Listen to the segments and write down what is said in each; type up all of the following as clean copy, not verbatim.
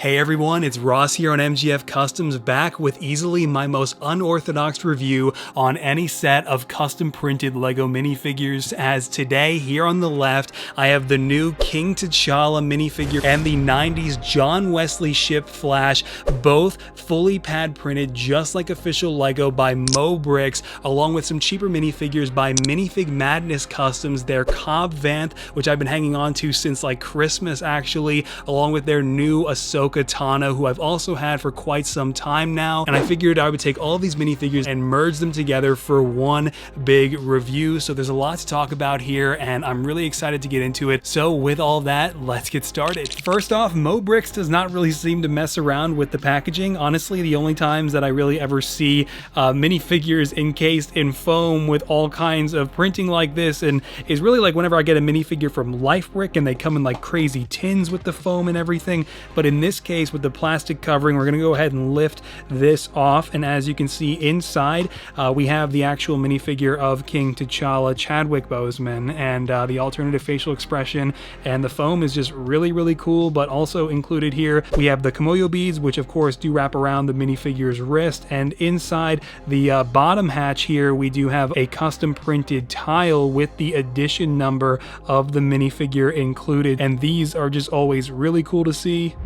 Hey everyone, it's Ross here on MGF Customs, back with easily my most unorthodox review on any set of custom printed LEGO minifigures, as today here on the left I have the new King T'Challa minifigure and the 90s John Wesley ship Flash, both fully pad printed just like official LEGO by MOBricks, along with some cheaper minifigures by Minifig Madness Customs, their Cobb Vanth, which I've been hanging on to since like Christmas actually, along with their new Ahsoka Tano, who I've also had for quite some time now, and I figured I would take all of these minifigures and merge them together for one big review. So there's a lot to talk about here and I'm really excited to get into it. So with all that, let's get started. First off, MOBricks does not really seem to mess around with the packaging. Honestly, the only times that I really ever see minifigures encased in foam with all kinds of printing like this and is really like whenever I get a minifigure from LifeBrick and they come in like crazy tins with the foam and everything. But in this case, with the plastic covering, we're going to go ahead and lift this off, and as you can see inside, we have the actual minifigure of King T'Challa, Chadwick Boseman, and the alternative facial expression, and the foam is just really cool. But also included here we have the Kimoyo beads, which of course do wrap around the minifigure's wrist, and inside the bottom hatch here we do have a custom printed tile with the edition number of the minifigure included, and these are just always really cool to see.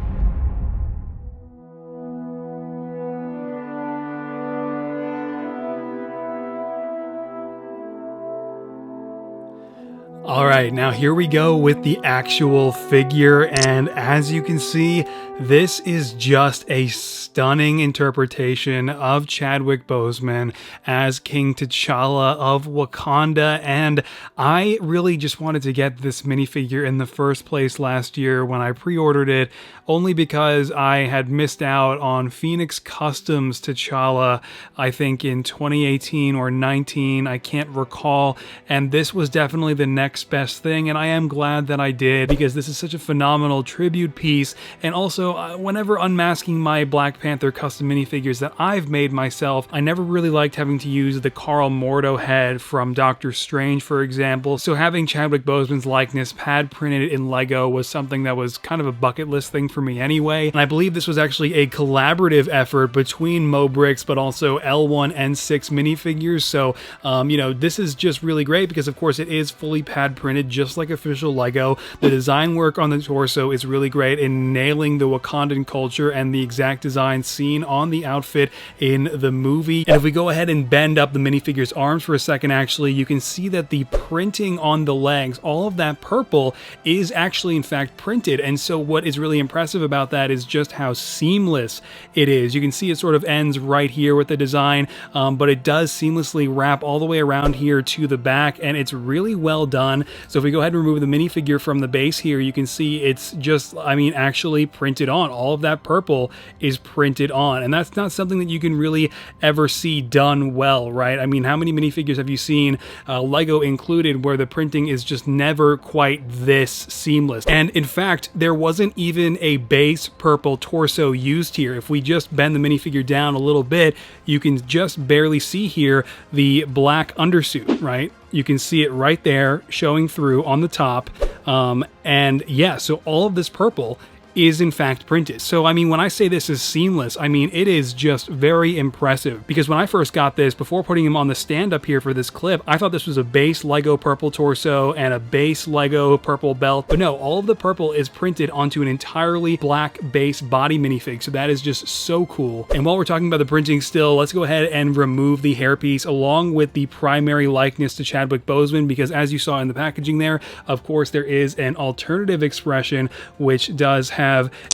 Alright, now here we go with the actual figure, and as you can see, this is just a stunning interpretation of Chadwick Boseman as King T'Challa of Wakanda, and I really just wanted to get this minifigure in the first place last year when I pre-ordered it, only because I had missed out on Phoenix Customs T'Challa, I think in 2018 or 19, I can't recall, and this was definitely the next best thing, and I am glad that I did, because this is such a phenomenal tribute piece. And also, whenever unmasking my Black Panther custom minifigures that I've made myself, I never really liked having to use the Carl Mordo head from Doctor Strange, for example, so having Chadwick Boseman's likeness pad printed in LEGO was something that was kind of a bucket list thing for me anyway. And I believe this was actually a collaborative effort between MOBricks but also L1 and 6 minifigures, so you know, this is just really great because of course it is fully pad printed just like official LEGO. The design work on the torso is really great in nailing the Wakandan culture and the exact design seen on the outfit in the movie. And if we go ahead and bend up the minifigure's arms for a second, actually, you can see that the printing on the legs, all of that purple, is actually in fact printed. And so what is really impressive about that is just how seamless it is. You can see it sort of ends right here with the design, but it does seamlessly wrap all the way around here to the back, and it's really well done. So if we go ahead and remove the minifigure from the base here, you can see it's just, I mean, actually printed on. All of that purple is printed on, and that's not something that you can really ever see done well, right? I mean, how many minifigures have you seen, LEGO included, where the printing is just never quite this seamless? And in fact, there wasn't even a base purple torso used here. If we just bend the minifigure down a little bit, you can just barely see here the black undersuit, right? You can see it right there showing through on the top, and yeah, so all of this purple is in fact printed. So I mean, when I say this is seamless, I mean it is just very impressive, because when I first got this, before putting him on the stand up here for this clip, I thought this was a base LEGO purple torso and a base LEGO purple belt, but no, all of the purple is printed onto an entirely black base body minifig, so that is just so cool. And while we're talking about the printing still, let's go ahead and remove the hairpiece along with the primary likeness to Chadwick Boseman, because as you saw in the packaging there, of course there is an alternative expression which does have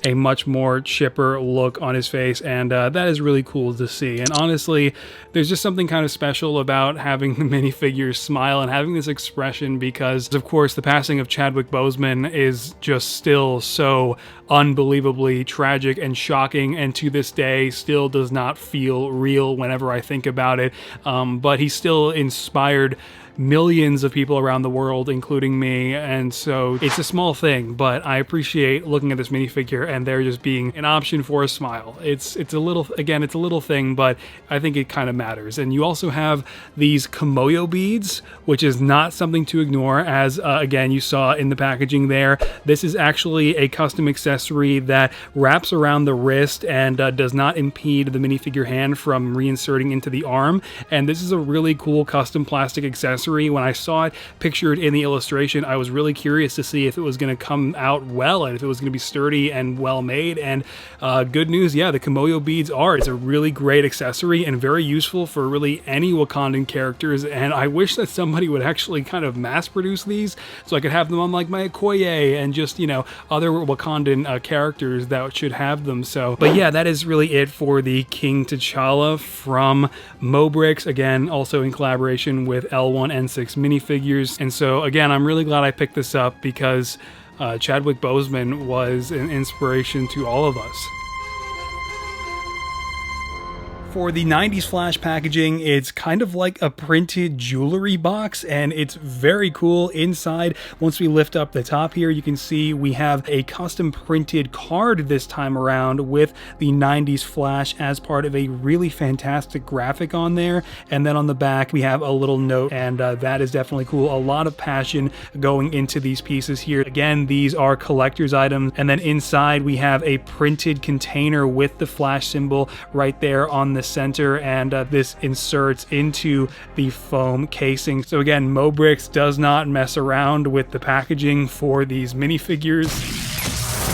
a much more chipper look on his face, and that is really cool to see. And honestly, there's just something kind of special about having the minifigures smile and having this expression, because of course the passing of Chadwick Boseman is just still so unbelievably tragic and shocking, and to this day still does not feel real whenever I think about it, but he still inspired millions of people around the world, including me, and so it's a small thing, but I appreciate looking at this minifigure and there just being an option for a smile. It's a little, again, it's a little thing, but I think it kind of matters. And you also have these Kimoyo beads, which is not something to ignore, as again, you saw in the packaging there. This is actually a custom accessory accessory that wraps around the wrist and does not impede the minifigure hand from reinserting into the arm. And this is a really cool custom plastic accessory. When I saw it pictured in the illustration, I was really curious to see if it was going to come out well and if it was going to be sturdy and well made. And good news, yeah, the Kimoyo beads are. It's a really great accessory and very useful for really any Wakandan characters. And I wish that somebody would actually kind of mass produce these so I could have them on like my Okoye and just, you know, other Wakandan characters that should have them. So, but yeah, that is really it for the King T'Challa from MOBricks, again, also in collaboration with L1N6 minifigures. And so again, I'm really glad I picked this up because Chadwick Boseman was an inspiration to all of us. For the 90s Flash packaging, it's kind of like a printed jewelry box, and it's very cool inside. Once we lift up the top here, you can see we have a custom printed card this time around with the 90s Flash as part of a really fantastic graphic on there. And then on the back, we have a little note, and that is definitely cool. A lot of passion going into these pieces here. Again, these are collector's items. And then inside, we have a printed container with the Flash symbol right there on the center, and this inserts into the foam casing. So again, MOBricks does not mess around with the packaging for these minifigures.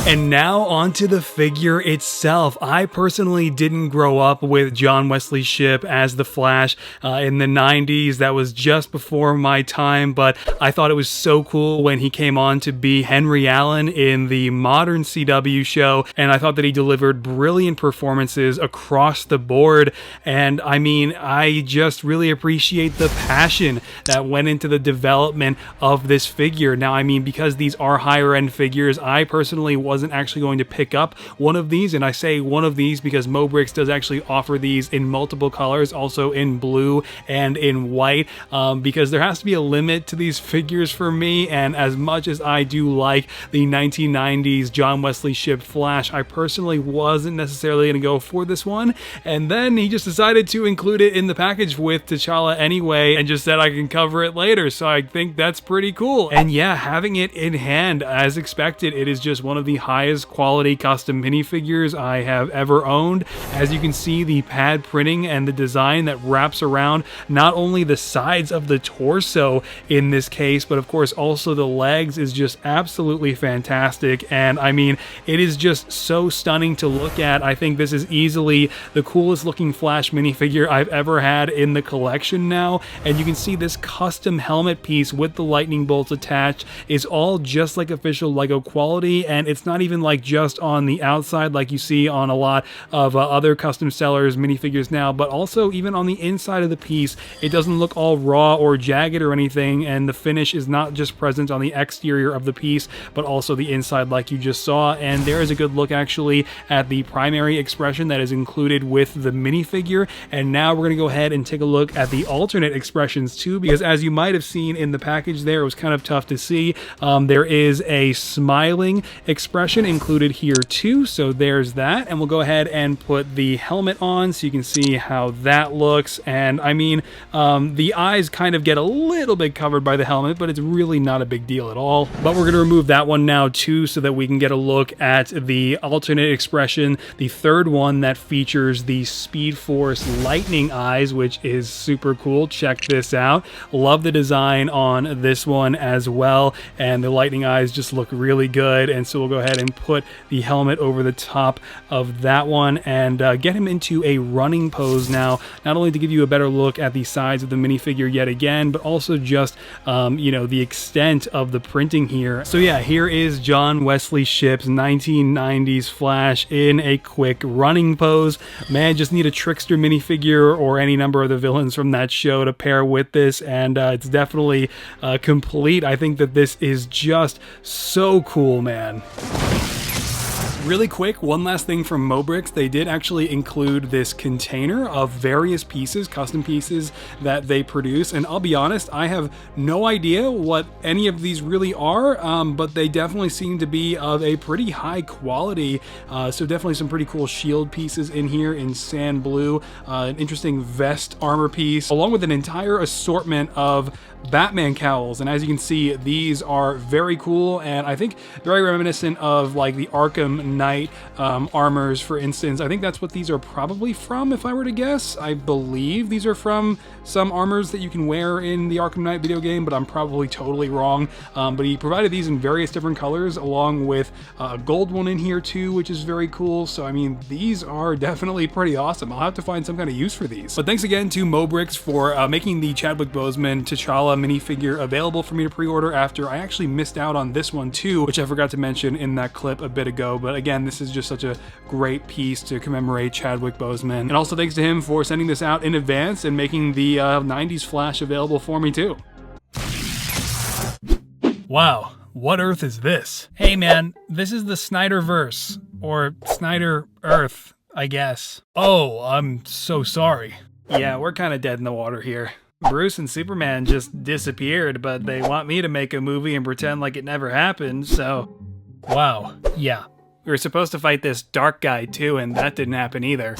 And now onto the figure itself. I personally didn't grow up with John Wesley Shipp as the Flash in the 90s. That was just before my time, but I thought it was so cool when he came on to be Henry Allen in the modern CW show, and I thought that he delivered brilliant performances across the board. And I mean, I just really appreciate the passion that went into the development of this figure. Now, I mean, because these are higher end figures, I personally wasn't actually going to pick up one of these, and I say one of these because MOBricks does actually offer these in multiple colors, also in blue and in white, because there has to be a limit to these figures for me. And as much as I do like the 1990s John Wesley Shipp Flash, I personally wasn't necessarily going to go for this one, and then he just decided to include it in the package with T'Challa anyway and just said I can cover it later. So I think that's pretty cool. And yeah, having it in hand as expected, it is just one of the highest quality custom minifigures I have ever owned. As you can see, the pad printing and the design that wraps around not only the sides of the torso in this case, but of course also the legs is just absolutely fantastic. And I mean, it is just so stunning to look at. I think this is easily the coolest looking Flash minifigure I've ever had in the collection now. And you can see this custom helmet piece with the lightning bolts attached is all just like official Lego quality, and it's not even like just on the outside like you see on a lot of other custom sellers minifigures now, but also even on the inside of the piece, it doesn't look all raw or jagged or anything, and the finish is not just present on the exterior of the piece, but also the inside like you just saw. And there is a good look actually at the primary expression that is included with the minifigure. And now we're going to go ahead and take a look at the alternate expressions too, because as you might have seen in the package there, it was kind of tough to see. There is a smiling expression included here too, so there's that. And we'll go ahead and put the helmet on so you can see how that looks. And I mean, the eyes kind of get a little bit covered by the helmet, but it's really not a big deal at all. But we're going to remove that one now too, so that we can get a look at the alternate expression, the third one that features the Speed Force lightning eyes, which is super cool. Check this out. Love the design on this one as well, and the lightning eyes just look really good. And so we'll go ahead and put the helmet over the top of that one and get him into a running pose now, not only to give you a better look at the sides of the minifigure yet again, but also just you know, the extent of the printing here. So yeah, here is John Wesley Shipp's 1990s Flash in a quick running pose. Man, just need a trickster minifigure or any number of the villains from that show to pair with this, and it's definitely complete. I think that this is just so cool, man. Really quick, one last thing from MOBricks. They did actually include this container of various pieces, custom pieces that they produce. And I'll be honest, I have no idea what any of these really are, but they definitely seem to be of a pretty high quality. So definitely some pretty cool shield pieces in here in sand blue, an interesting vest armor piece, along with an entire assortment of Batman cowls, and as you can see, these are very cool and I think very reminiscent of like the Arkham Knight armors, for instance. I think that's what these are probably from, if I were to guess. I believe these are from some armors that you can wear in the Arkham Knight video game, but I'm probably totally wrong. But he provided these in various different colors, along with a gold one in here too, which is very cool. So I mean, these are definitely pretty awesome. I'll have to find some kind of use for these. But thanks again to MOBricks for making the Chadwick Boseman T'Challa minifigure available for me to pre-order after I actually missed out on this one too, which I forgot to mention in that clip a bit ago. But again, this is just such a great piece to commemorate Chadwick Boseman. And also thanks to him for sending this out in advance and making the 90s Flash available for me too. Wow, what Earth is this? Hey man, this is the Snyderverse, or Snyder Earth, I guess. Oh, I'm so sorry. Yeah, we're kind of dead in the water here. Bruce and Superman just disappeared, but they want me to make a movie and pretend like it never happened, so... Wow, yeah. We were supposed to fight this dark guy too, and that didn't happen either.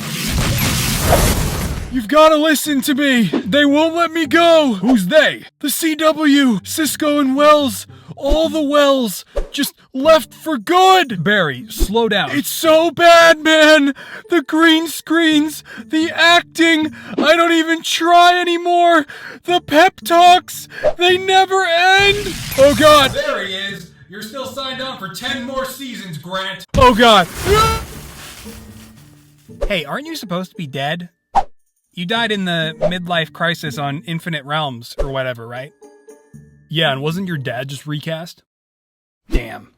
You've got to listen to me! They won't let me go! Who's they? The CW! Cisco and Wells! All the Wells! Just left for good! Barry, slow down. It's so bad, man! The green screens, the acting, I don't even try anymore! The pep talks, they never end! Oh god! There he is! You're still signed on for 10 more seasons, Grant! Oh god! Hey, aren't you supposed to be dead? You died in the midlife crisis on Infinite Realms or whatever, right? Yeah, and wasn't your dad just recast? Damn.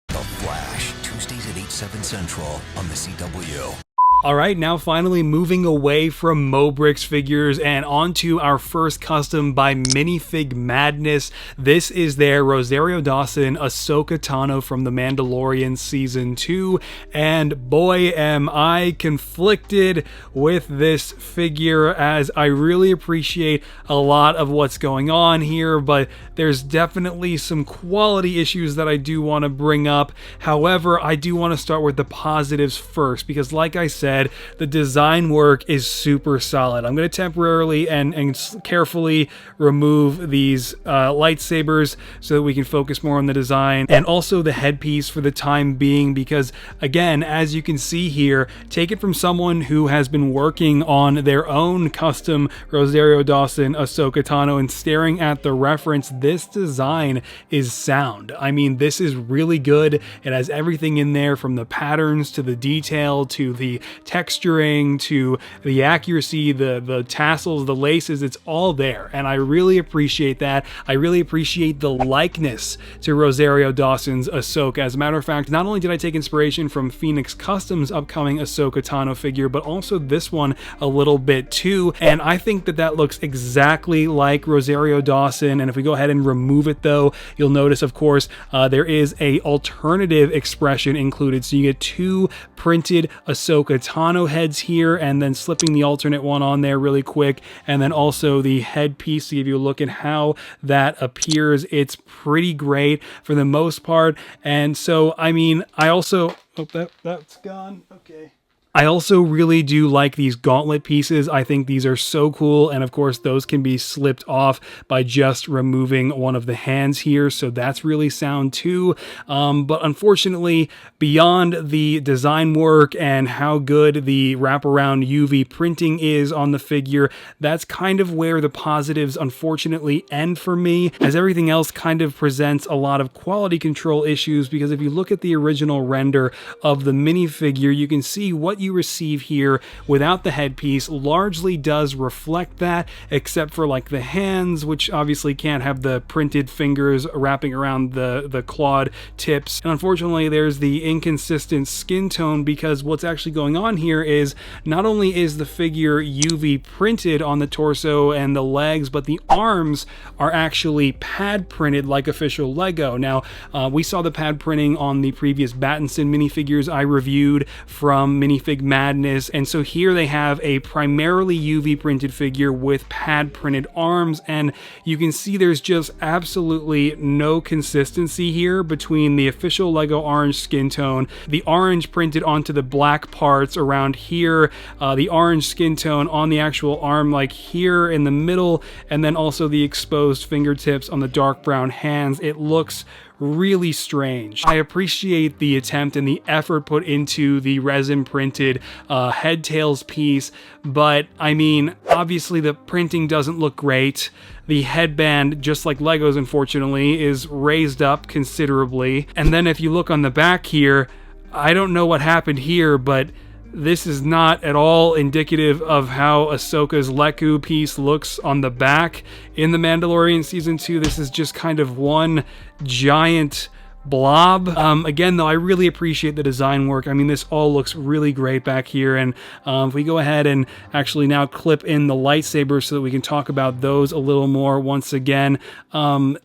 The Flash, Tuesdays at 8, 7 Central on the CW. Alright, now finally moving away from MOBricks figures and onto our first custom by Minifig Madness. This is their Rosario Dawson Ahsoka Tano from The Mandalorian Season 2, and boy am I conflicted with this figure, as I really appreciate a lot of what's going on here, but there's definitely some quality issues that I do want to bring up. However, I do want to start with the positives first, because like I said, the design work is super solid. I'm going to temporarily and carefully remove these lightsabers so that we can focus more on the design, and also the headpiece for the time being, because again, as you can see here, take it from someone who has been working on their own custom Rosario Dawson Ahsoka Tano and staring at the reference, this design is sound. I mean, this is really good. It has everything in there, from the patterns to the detail to the texturing to the accuracy, the tassels, the laces, it's all there, and I really appreciate that. I really appreciate the likeness to Rosario Dawson's Ahsoka. As a matter of fact, not only did I take inspiration from Phoenix Customs' upcoming Ahsoka Tano figure, but also this one a little bit too, and I think that that looks exactly like Rosario Dawson. And if we go ahead and remove it though, you'll notice, of course, there is a alternative expression included, so you get two printed Ahsoka Tano heads here, and then slipping the alternate one on there really quick, and then also the headpiece to give you a look at how that appears. It's pretty great for the most part. And so I mean, I also, oh, that's gone. Okay. I also really do like these gauntlet pieces. I think these are so cool, and of course those can be slipped off by just removing one of the hands here, so that's really sound too. But unfortunately, beyond the design work and how good the wraparound UV printing is on the figure, that's kind of where the positives unfortunately end for me, as everything else kind of presents a lot of quality control issues, because if you look at the original render of the minifigure, you can see what you receive here without the headpiece largely does reflect that, except for like the hands, which obviously can't have the printed fingers wrapping around the clawed tips. And unfortunately, there's the inconsistent skin tone, because what's actually going on here is not only is the figure UV printed on the torso and the legs, but the arms are actually pad printed like official Lego. Now, we saw the pad printing on the previous Battinson minifigures I reviewed from Minifig Minifig Madness. And so here they have a primarily UV printed figure with pad printed arms, and you can see there's just absolutely no consistency here between the official Lego orange skin tone, the orange printed onto the black parts around here, the orange skin tone on the actual arm like here in the middle, and then also the exposed fingertips on the dark brown hands. It looks really strange. I appreciate the attempt and the effort put into the resin printed head tails piece, but I mean, obviously the printing doesn't look great. The headband, just like Lego's unfortunately, is raised up considerably. And then if you look on the back here, I don't know what happened here, but this is not at all indicative of how Ahsoka's Leku piece looks on the back in The Mandalorian Season 2. This is just kind of one giant blob. Again, though, I really appreciate the design work. I mean, this all looks really great back here. And if we go ahead and actually now clip in the lightsabers so that we can talk about those a little more once again.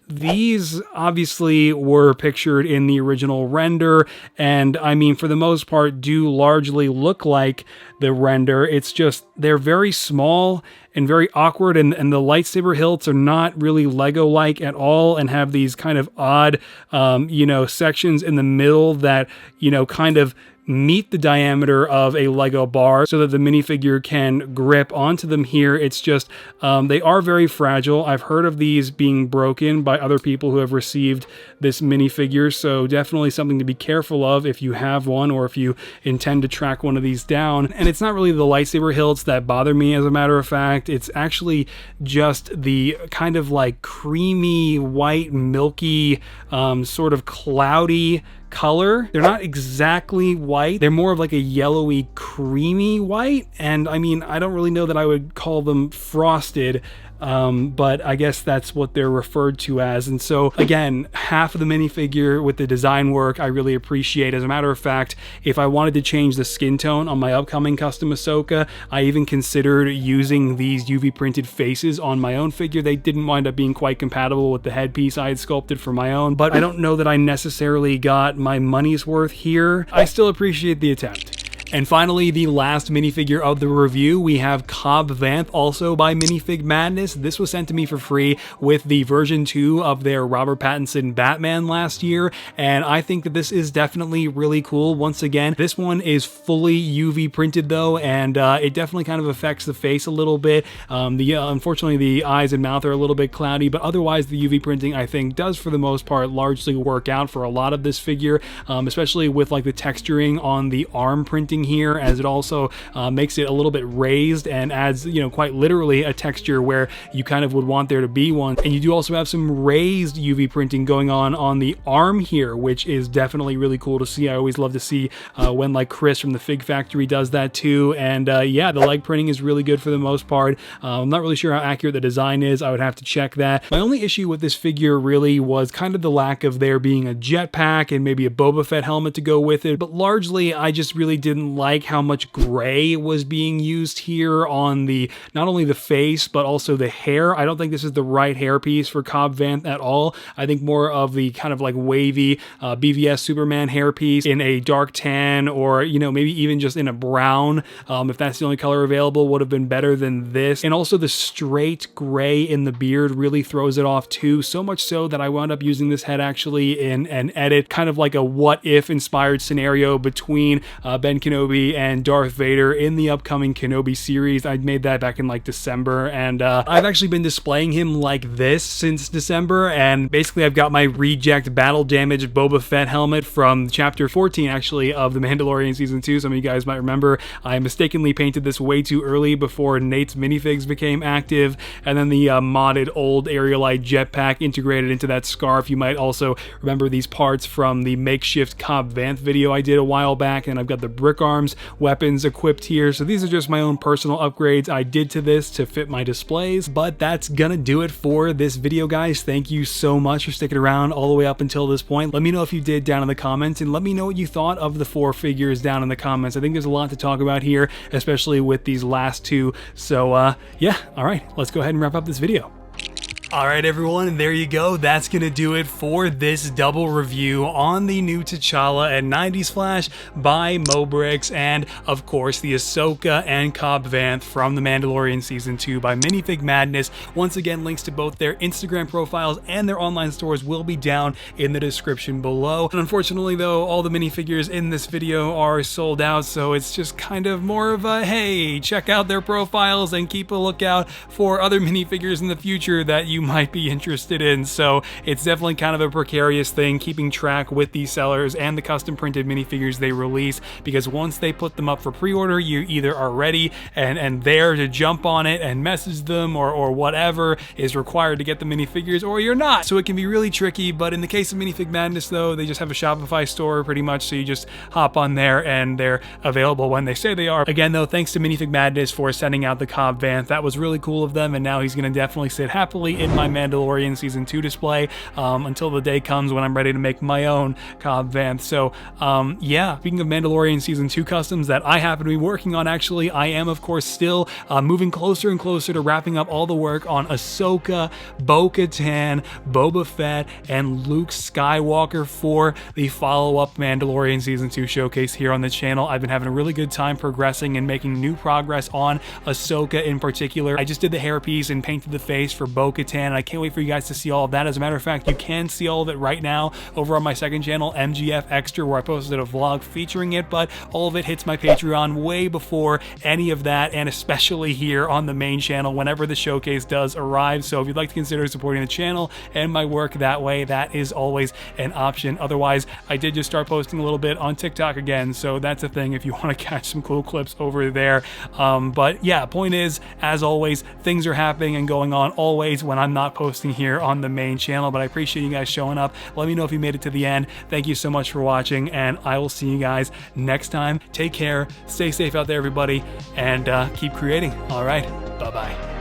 These obviously were pictured in the original render, and I mean, for the most part, do largely look like the render. It's just, they're very small and very awkward, and the lightsaber hilts are not really Lego-like at all, and have these kind of odd, sections in the middle that, kind of meet the diameter of a Lego bar so that the minifigure can grip onto them here. It's just, they are very fragile. I've heard of these being broken by other people who have received this minifigure, so definitely something to be careful of if you have one or if you intend to track one of these down. And it's not really the lightsaber hilts that bother me, as a matter of fact. It's actually just the kind of like creamy, white, milky, sort of cloudy color. They're not exactly white. They're more of like a yellowy, creamy white. And I mean, I don't really know that I would call them frosted, but I guess that's what they're referred to as. And so again, half of the minifigure with the design work I really appreciate. As a matter of fact, if I wanted to change the skin tone on my upcoming custom Ahsoka, I even considered using these UV printed faces on my own figure. They didn't wind up being quite compatible with the headpiece I had sculpted for my own, but I don't know that I necessarily got my money's worth here. I still appreciate the attempt. And finally, the last minifigure of the review, we have Cobb Vanth, also by Minifig Madness. This was sent to me for free with the version 2 of their Robert Pattinson Batman last year, and I think that this is definitely really cool. Once again, this one is fully UV printed though, and it definitely kind of affects the face a little bit. Unfortunately, the eyes and mouth are a little bit cloudy, but otherwise the UV printing, I think, does for the most part largely work out for a lot of this figure, especially with like the texturing on the arm printing here, as it also makes it a little bit raised and adds, quite literally a texture where you kind of would want there to be one. And you do also have some raised UV printing going on the arm here, which is definitely really cool to see. I always love to see when like Chris from the Fig Factory does that too. And yeah, the leg printing is really good for the most part. I'm not really sure how accurate the design is. I would have to check that. My only issue with this figure really was kind of the lack of there being a jetpack and maybe a Boba Fett helmet to go with it. But largely, I just really didn't like how much gray was being used here on the, not only the face, but also the hair. I don't think this is the right hair piece for Cobb Vanth at all. I think more of the kind of like wavy BVS Superman hair piece in a dark tan, or, maybe even just in a brown, if that's the only color available, would have been better than this. And also the straight gray in the beard really throws it off too, so much so that I wound up using this head actually in an edit, kind of like a what if inspired scenario between Ben Kenobi and Darth Vader in the upcoming Kenobi series. I made that back in like December, and I've actually been displaying him like this since December, and basically I've got my reject battle damaged Boba Fett helmet from chapter 14 actually of The Mandalorian Season 2. Some of you guys might remember I mistakenly painted this way too early before Nate's minifigs became active, and then the modded old Aerialite jetpack integrated into that scarf. You might also remember these parts from the makeshift Cobb Vanth video I did a while back, and I've got the brick arms weapons equipped here. So these are just my own personal upgrades I did to this to fit my displays. But that's gonna do it for this video, guys. Thank you so much for sticking around all the way up until this point. Let me know if you did down in the comments, and let me know what you thought of the 4 figures down in the comments. I think there's a lot to talk about here, especially with these last 2. So yeah, all right, let's go ahead and wrap up this video. All right, everyone, there you go. That's going to do it for this double review on the new T'Challa and 90s Flash by MOBricks, and of course the Ahsoka and Cobb Vanth from The Mandalorian Season 2 by Minifig Madness. Once again, links to both their Instagram profiles and their online stores will be down in the description below. And unfortunately, though, all the minifigures in this video are sold out, so it's just kind of more of a, hey, check out their profiles and keep a lookout for other minifigures in the future that you might be interested in. So it's definitely kind of a precarious thing keeping track with these sellers and the custom printed minifigures they release, because once they put them up for pre-order, you either are ready and there to jump on it and message them or whatever is required to get the minifigures, or you're not. So it can be really tricky. But in the case of Minifig Madness, though, they just have a Shopify store pretty much, so you just hop on there and they're available when they say they are. Again, though, thanks to Minifig Madness for sending out the Cobb Vanth. That was really cool of them, and now he's going to definitely sit happily in my Mandalorian Season 2 display until the day comes when I'm ready to make my own Cobb Vanth. So yeah, speaking of Mandalorian Season 2 customs that I happen to be working on, actually, I am of course still moving closer and closer to wrapping up all the work on Ahsoka, Bo-Katan, Boba Fett, and Luke Skywalker for the follow-up Mandalorian Season 2 showcase here on the channel. I've been having a really good time progressing and making new progress on Ahsoka in particular. I just did the hairpiece and painted the face for Bo-Katan, and I can't wait for you guys to see all of that. As a matter of fact, you can see all of it right now over on my second channel, MGF Extra, where I posted a vlog featuring it, but all of it hits my Patreon way before any of that, and especially here on the main channel whenever the showcase does arrive. So if you'd like to consider supporting the channel and my work that way, that is always an option. Otherwise, I did just start posting a little bit on TikTok again, so that's a thing if you want to catch some cool clips over there. But yeah, point is, as always, things are happening and going on always when I'm not posting here on the main channel. But I appreciate you guys showing up. Let me know if you made it to the end. Thank you so much for watching, and I will see you guys next time. Take care, stay safe out there, everybody, and keep creating. All right, bye-bye.